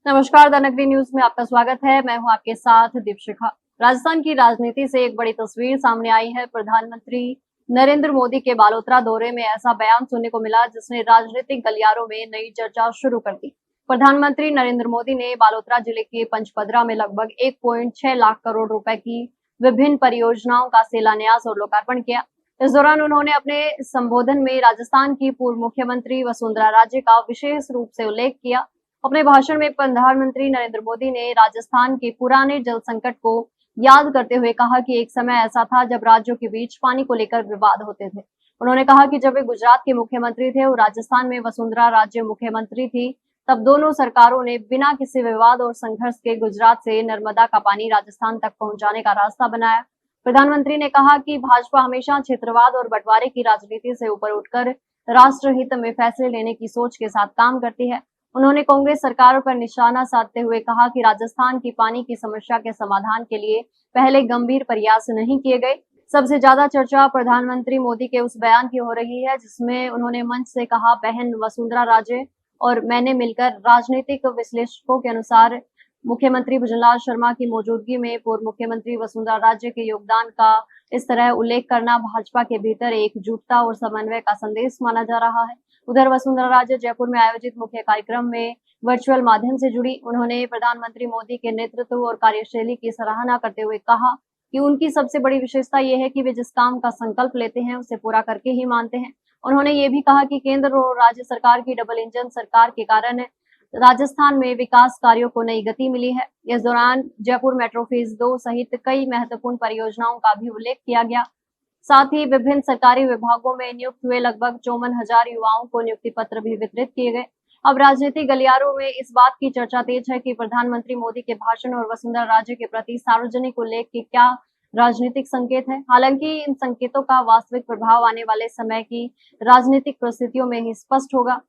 नमस्कार, द नगरी न्यूज में आपका स्वागत है। मैं हूं आपके साथ दीपशिखा। राजस्थान की राजनीति से एक बड़ी तस्वीर सामने आई है। प्रधानमंत्री नरेंद्र मोदी के बालोतरा दौरे में ऐसा बयान सुनने को मिला जिसने राजनीतिक गलियारों में नई चर्चा शुरू कर दी। प्रधानमंत्री नरेंद्र मोदी ने बालोतरा जिले के पंचपदरा में लगभग 1.6 लाख करोड़ रुपए की विभिन्न परियोजनाओं का शिलान्यास और लोकार्पण किया। इस दौरान उन्होंने अपने संबोधन में राजस्थान की पूर्व मुख्यमंत्री वसुंधरा राजे का विशेष रूप से उल्लेख किया। अपने भाषण में प्रधानमंत्री नरेंद्र मोदी ने राजस्थान के पुराने जल संकट को याद करते हुए कहा कि एक समय ऐसा था जब राज्यों के बीच पानी को लेकर विवाद होते थे। उन्होंने कहा कि जब वे गुजरात के मुख्यमंत्री थे और राजस्थान में वसुंधरा राजे मुख्यमंत्री थी, तब दोनों सरकारों ने बिना किसी विवाद और संघर्ष के गुजरात से नर्मदा का पानी राजस्थान तक पहुंचाने का रास्ता बनाया। प्रधानमंत्री ने कहा कि भाजपा हमेशा क्षेत्रवाद और बंटवारे की राजनीति से ऊपर उठकर राष्ट्रहित में फैसले लेने की सोच के साथ काम करती है। उन्होंने कांग्रेस सरकार पर निशाना साधते हुए कहा कि राजस्थान की पानी की समस्या के समाधान के लिए पहले गंभीर प्रयास नहीं किए गए। सबसे ज्यादा चर्चा प्रधानमंत्री मोदी के उस बयान की हो रही है जिसमें उन्होंने मंच से कहा, बहन वसुंधरा राजे और मैंने मिलकर। राजनीतिक विश्लेषकों के अनुसार मुख्यमंत्री भुजनलाल शर्मा की मौजूदगी में पूर्व मुख्यमंत्री वसुंधरा राजे के योगदान का इस तरह उल्लेख करना भाजपा के भीतर एकजुटता और समन्वय का संदेश माना जा रहा है। उधर वसुंधरा राजे जयपुर में आयोजित मुख्य कार्यक्रम में वर्चुअल माध्यम से जुड़ी। उन्होंने प्रधानमंत्री मोदी के नेतृत्व और कार्यशैली की सराहना करते हुए कहा कि उनकी सबसे बड़ी विशेषता यह है कि वे जिस काम का संकल्प लेते हैं उसे पूरा करके ही मानते हैं। उन्होंने ये भी कहा कि केंद्र और राज्य सरकार की डबल इंजन सरकार के कारण राजस्थान में विकास कार्यों को नई गति मिली है। इस दौरान जयपुर मेट्रो फेज 2 सहित कई महत्वपूर्ण परियोजनाओं का भी उल्लेख किया गया। साथ ही विभिन्न सरकारी विभागों में नियुक्त हुए लगभग 54,000 युवाओं को नियुक्ति पत्र भी वितरित किए गए। अब राजनीतिक गलियारों में इस बात की चर्चा तेज है कि प्रधानमंत्री मोदी के भाषण और वसुंधरा राजे के प्रति सार्वजनिक उल्लेख के क्या राजनीतिक संकेत है। हालांकि इन संकेतों का वास्तविक प्रभाव आने वाले समय की राजनीतिक परिस्थितियों में ही स्पष्ट होगा।